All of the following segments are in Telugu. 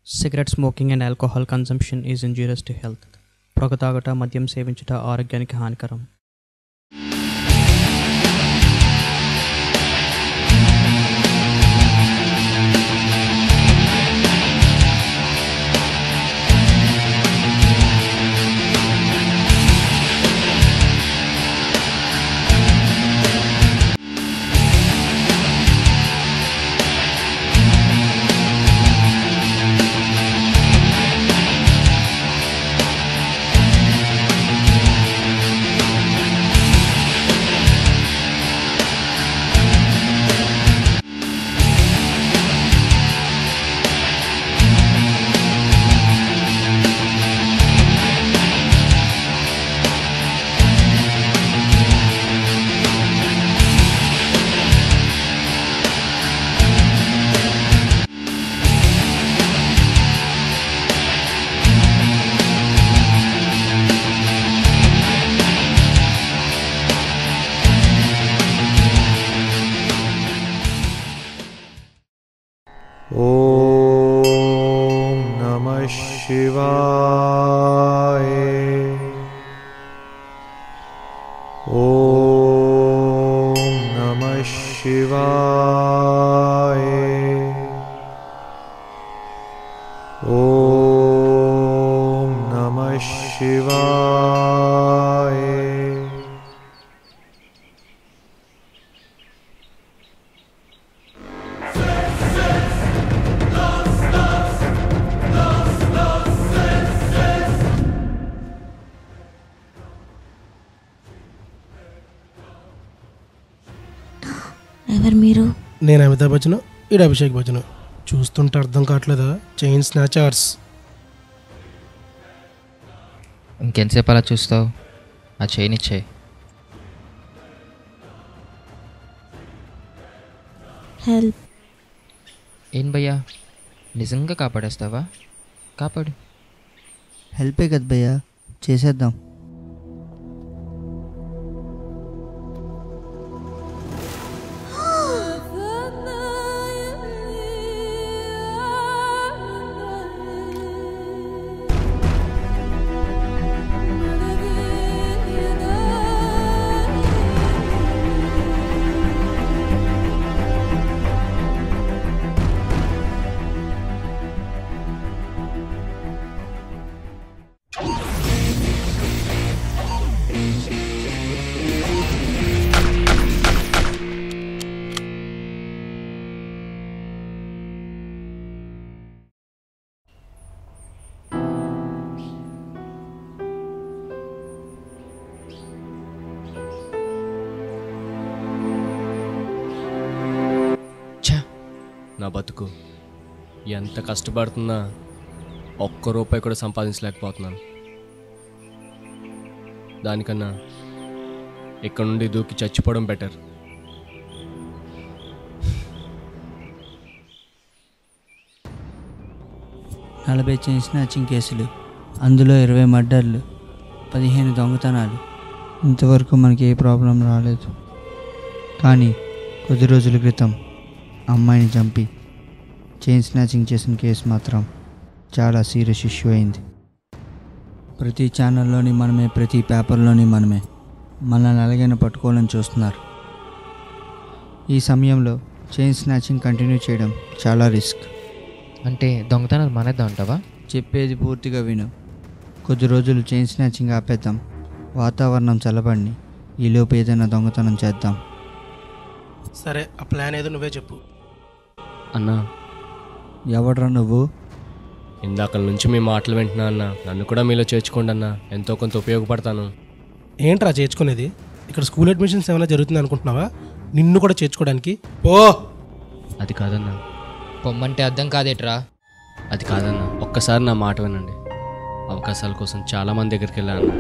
Cigarette smoking and alcohol consumption is injurious to health. పొగ తాగుట, మద్యం సేవించుట ఆరోగ్యానికి హానికరం. ఓం నమః శివాయ. ఓం నమః శివాయ. ఓం నమః శివాయ. ఎవరు మీరు? నేను అమితాబ్ బచ్చన్, ఈడు అభిషేక్ బచ్చన్. చూస్తుంటే అర్థం కావట్లేదా? Chain snatchers. ఇంకెంతసేపు అలా చూస్తావు? ఆ చైన్ ఇచ్చే. హెల్ప్. ఏం భయ్యా, నిజంగా కాపాడేస్తావా? కాపాడు. హెల్పే కదా భయ్యా, చేసేద్దాం. నా బతుకు ఎంత కష్టపడుతున్నా ఒక్క రూపాయి కూడా సంపాదించలేకపోతున్నాను. దానికన్నా ఇక్కడ నుండి దూకి చచ్చిపోవడం బెటర్. నలభై చైన్ స్నాచింగ్ కేసులు, అందులో 20 మర్డర్లు, 15 దొంగతనాలు. ఇంతవరకు మనకి ఏ ప్రాబ్లం రాలేదు. కానీ కొద్ది రోజుల క్రితం అమ్మాయిని చంపి చైన్ స్నాచింగ్ చేసిన కేసు మాత్రం చాలా సీరియస్ ఇష్యూ అయింది. ప్రతి ఛానల్లోని మనమే, ప్రతి పేపర్లోని మనమే. మనల్ని ఎలాగైనా పట్టుకోవాలని చూస్తున్నారు. ఈ సమయంలో చైన్ స్నాచింగ్ కంటిన్యూ చేయడం చాలా రిస్క్. అంటే దొంగతనాలు మానేద్దాం అంటావా? చెప్పేది పూర్తిగా విను. కొద్ది రోజులు చైన్ స్నాచింగ్ ఆపేద్దాం. వాతావరణం చల్లబడి ఈలోపు ఏదైనా దొంగతనం చేద్దాం. సరే, ఆ ప్లాన్ ఏదో నువ్వే చెప్పు. అన్నా, ఎవడ్రా నువ్వు? ఇందాక నుంచి మీ మాటలు వింటున్నా అన్న. నన్ను కూడా మీలో చేర్చుకోండి అన్న, ఎంతో కొంత ఉపయోగపడతాను. ఏంట్రా చేర్చుకునేది? ఇక్కడ స్కూల్ అడ్మిషన్స్ ఏమైనా జరుగుతుంది అనుకుంటున్నావా? నిన్ను కూడా చేర్చుకోవడానికి పో. అది కాదన్నా. పొమ్మంటే అర్థం కాదేట్రా? అది కాదన్నా, ఒక్కసారి నా మాట వినండి. అవకాశాల కోసం చాలామంది దగ్గరికి వెళ్ళాను,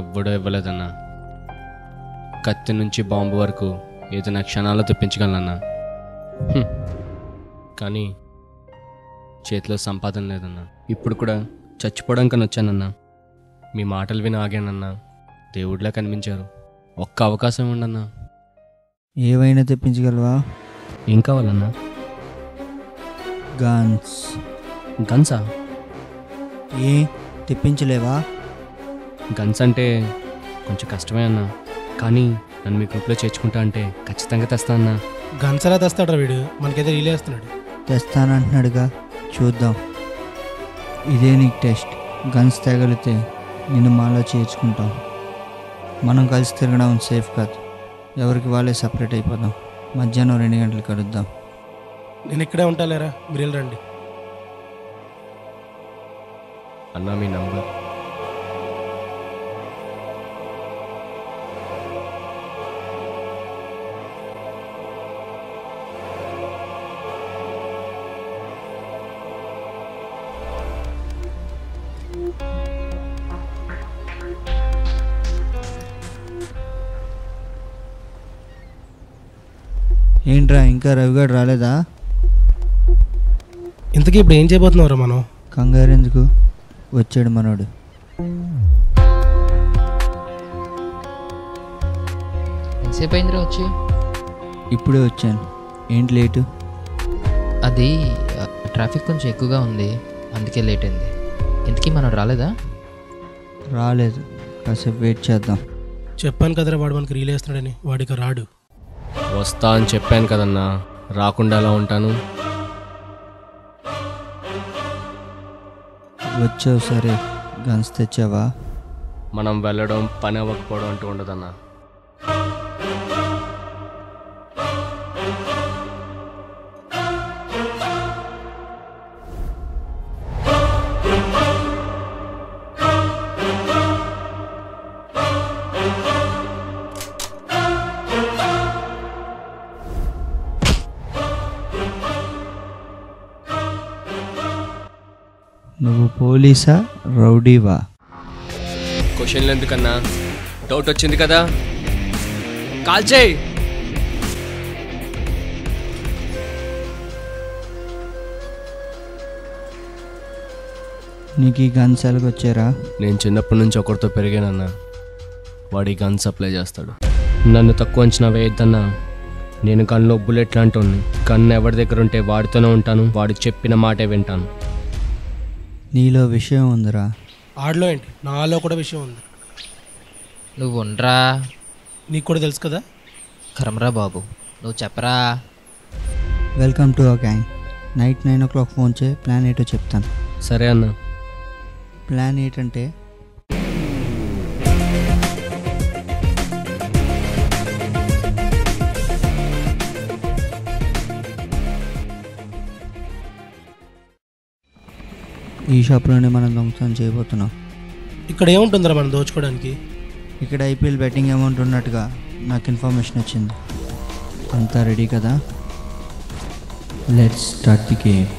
ఎవ్వడూ ఇవ్వలేదన్నా. కత్తి నుంచి బాంబు వరకు ఏదైనా క్షణాల్లో తెప్పించగలనన్నా. కానీ చేతిలో సంపాదన లేదన్నా. ఇప్పుడు కూడా చచ్చిపోవడానికి వచ్చానన్నా. మీ మాటలు విని ఆగానన్నా. దేవుడిలా కనిపించారు. ఒక్క అవకాశం ఉండన్నా. ఏవైనా తెప్పించగలవా? ఏం కావాలన్నా? గన్స్. గన్సా? ఏ తెప్పించలేవా? గన్స్ అంటే కొంచెం కష్టమే అన్న, కానీ నన్ను మీ గ్రూప్లో చేర్చుకుంటా అంటే ఖచ్చితంగా తెస్తా అన్న. గన్స్ ఎలా తెస్తాడు వీడు, మనకైతే రీలే వేస్తున్నాడు. తెస్తానంటున్నాడుగా, చూద్దాం. ఇదే నీకు టెస్ట్. గన్స్ తగలితే నిన్ను మాలో చేర్చుకుంటాం. మనం కలిసి తిరగడం సేఫ్ కాదు. ఎవరికి వాళ్ళే సపరేట్ అయిపోదాం. మధ్యాహ్నం 2 గంటలకు కలుద్దాం. నేను ఇక్కడే ఉంటాలేరా, మీరు వెళ్ళరండి. అన్న మీ నంబర్. ఏంట్రా ఇంకా రవిగాడు రాలేదా? ఇంతకీ ఇప్పుడు ఏం చేయబోతున్నావురా మనం? కంగారు ఎందుకు, వచ్చాడు మనోడు. ఎంతసేపు అయిందిరా వచ్చి? ఇప్పుడే వచ్చాను. ఏంటి లేటు? అది ట్రాఫిక్ కొంచెం ఎక్కువగా ఉంది, అందుకే లేట్ అయింది. ఇంతకీ మనం రాలేదా? రాలేదు, కాసేపు వెయిట్ చేద్దాం. చెప్పాను కదరా వాడు మనకి రీలే వేస్తున్నాడని. వాడికి రాడు. వస్తా అని చెప్పాను కదన్నా, రాకుండా ఎలా ఉంటాను? వచ్చావు సరే, గన్స్ తెచ్చావా? మనం వెళ్ళడం పని అవ్వకపోవడం అంటూ ఉండదన్నా. నువ్వు పోలీసా రౌడీవా? క్వశ్చన్లు ఎందుకన్నా, డౌట్ వచ్చింది కదా, కాల్ చేయి. నీకు ఈ గన్స్ ఎలాగొచ్చారా? నేను చిన్నప్పటి నుంచి ఒకరితో పెరిగానన్నా, వాడి గన్ సప్లై చేస్తాడు. నన్ను తక్కువ అంచనా వేయద్దన్నా. నేను గన్లో బుల్లెట్ లాంటి గన్ ఎవరి దగ్గర ఉంటే వాడితోనే ఉంటాను, వాడు చెప్పిన మాటే వింటాను. నీలో విషయం ఉందిరా. ఆడలో ఏంటి, నాలో కూడా విషయం ఉంది. నువ్వు ఉండరా, నీకు కూడా తెలుసు కదా. కరమరా బాబు, నువ్వు చెప్పరా. Welcome to our gang. Night 9 o'clock phone చేయి, ప్లాన్ ఏంటో చెప్తాను. సరే అన్న. ప్లాన్ ఏంటంటే ఈ షాప్లోనే మనం దొంగతనం చేయబోతున్నాం. ఇక్కడ ఏముంటుందిరా మనం దోచుకోవడానికి? ఇక్కడ ఐపీఎల్ బెట్టింగ్ అమౌంట్ ఉన్నట్టుగా నాకు ఇన్ఫర్మేషన్ వచ్చింది. అంతా రెడీ కదా? Let's start the game.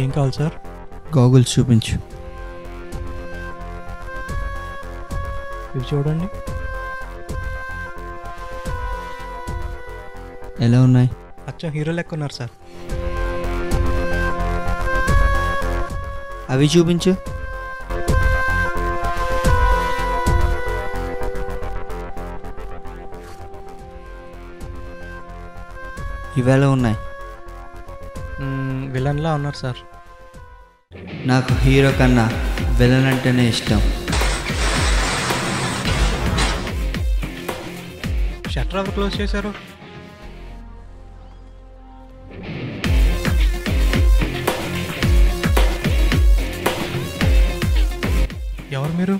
ఏం కావాలి సార్? గోగుల్స్ చూపించు. ఇవి చూడండి. ఎలా ఉన్నాయి? అచ్చం హీరో లెక్క ఉన్నారు సార్. అవి చూపించు. ఇవేలా ఉన్నాయి? విలన్లా ఉన్నారు సార్. నాకు హీరో కన్నా విలన్ అంటేనే ఇష్టం. షట్టర్ ఎవరు క్లోజ్ చేశారు? ఎవరు మీరు?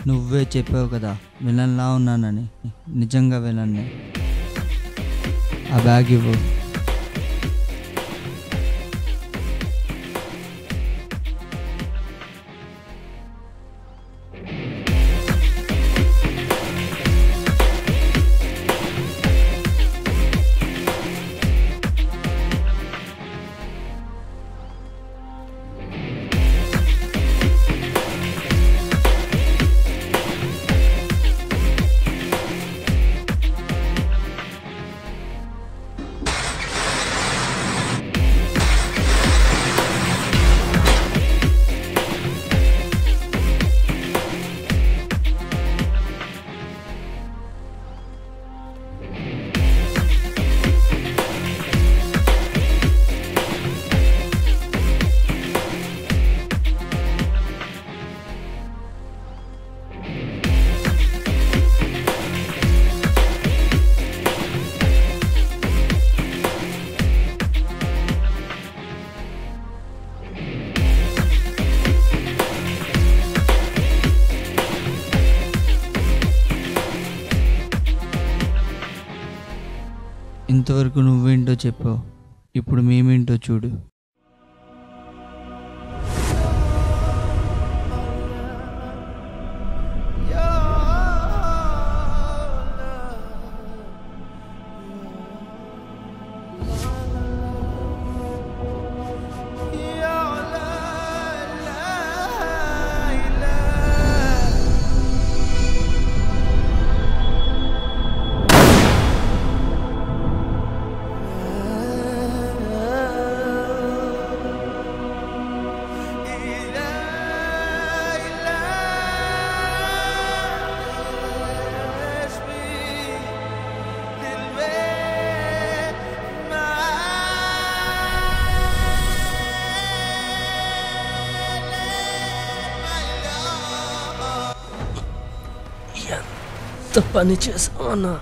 నువ్వే చెప్పావు కదా విలన్లా ఉన్నానని. నిజంగా విలన్నే. ఆ బ్యాగ్ ఇవ్వు. ఇంతవరకు నువ్వేంటో చెప్పావు, ఇప్పుడు మేమేంటో చూడు. ఎంత పని చేసామన్నా.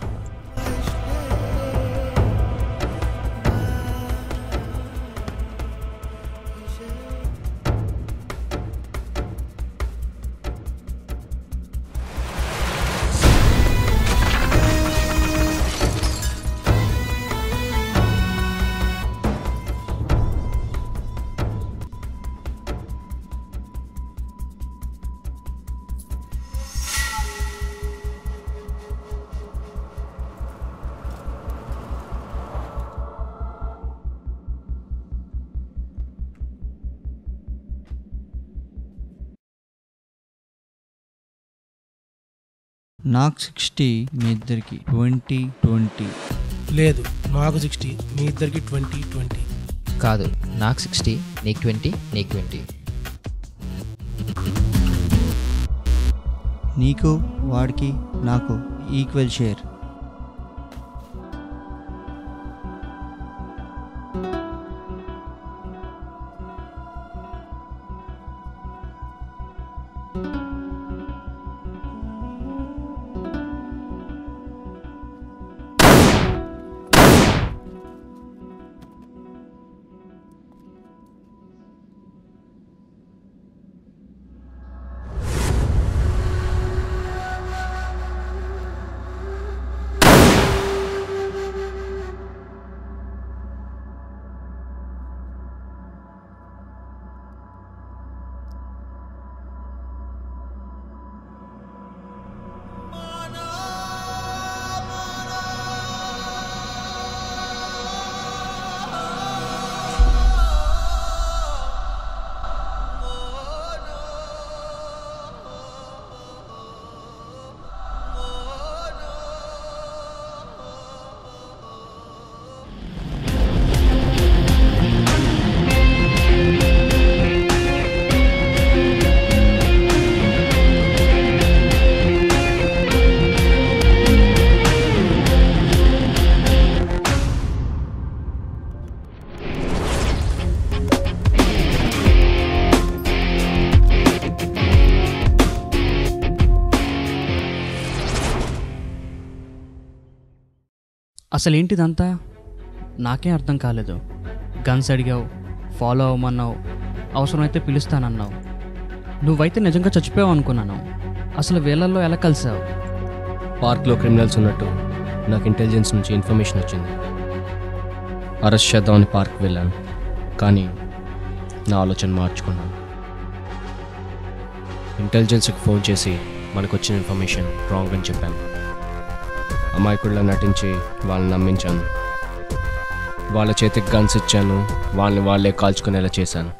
నాకు 60, మీ ఇద్దరికి 20-20. లేదు, నాకు 60, మీ ఇద్దరికి 20-20. కాదు, నాకు 60, నీకు 20, నీకు 20. నీకు, వాడికి, నాకు ఈక్వల్ షేర్. అసలేంటిదంతా నాకే అర్థం కాలేదు. గన్స్ అడిగావు, ఫాలో అవ్వమన్నావు, అవసరమైతే పిలుస్తానన్నావు. నువ్వైతే నిజంగా చచ్చిపోయావు అనుకున్నాను. అసలు వీళ్ళల్లో ఎలా కలిసావు? పార్క్లో క్రిమినల్స్ ఉన్నట్టు నాకు ఇంటెలిజెన్స్ నుంచి ఇన్ఫర్మేషన్ వచ్చింది. అరెస్ట్ చేద్దామని పార్క్ వెళ్ళాను, కానీ నా ఆలోచన మార్చుకున్నాను. ఇంటెలిజెన్స్కి ఫోన్ చేసి మనకు వచ్చిన ఇన్ఫర్మేషన్ రాంగ్ అని చెప్పాను. అమాయకుడిలా నటించి వాళ్ళని నమ్మించాను. వాళ్ళ చేతికి గన్స్ ఇచ్చాను, వాళ్ళని వాళ్ళే కాల్చుకునేలా చేశాను.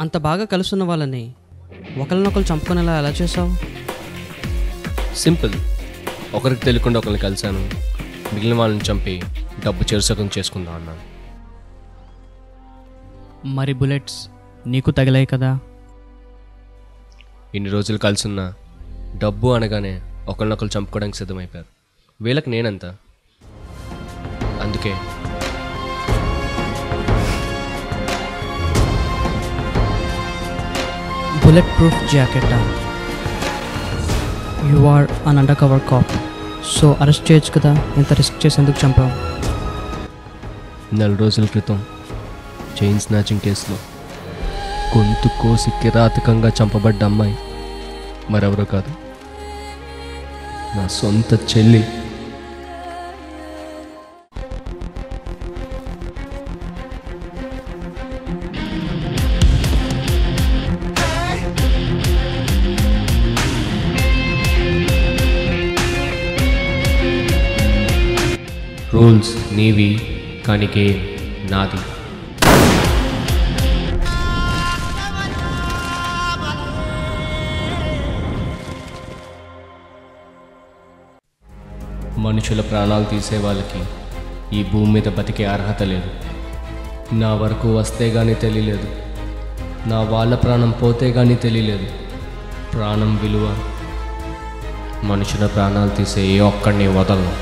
అంత బాగా కలుస్తున్న వాళ్ళని ఒకరినొకరు చంపుకునేలా ఎలా చేసావు? సింపుల్. ఒకరికి తెలియకుండా ఒకరిని కలిశాను, మిగిలిన వాళ్ళని చంపి డబ్బు చెరుసకం చేసుకుందాం అన్నాను. మరి బుల్లెట్స్ నీకు తగిలాయి కదా? ఇన్ని రోజులు కలిసున్నా డబ్బు అనగానే ఒకరినొకరు చంపుకోవడానికి సిద్ధమైపోయారు. వీళ్ళకి నేనంత. అందుకే bulletproof jacket. You are an undercover cop, so arrest చేయొచ్చు కదా. ఇంత రిస్క్ చేసి ఎందుకు చంపావు? 4 రోజుల క్రితం చైన్ స్నాచింగ్ కేసులో గొంతు కోసి కిరాతకంగా చంపబడ్డ అమ్మాయి మరెవరో కాదు, నా సొంత చెల్లి. రూల్స్ నీవి, కానీ గేమ్ నాది. మనుషుల ప్రాణాలు తీసే వాళ్ళకి ఈ భూమి మీద బతికే అర్హత లేదు. నా వరకు వస్తే కానీ తెలియలేదు, నా వాళ్ళ ప్రాణం పోతే కానీ తెలియలేదు. ప్రాణం విలువ, మనుషుల ప్రాణాలు తీసే ఏ ఒక్కడిని వదలను.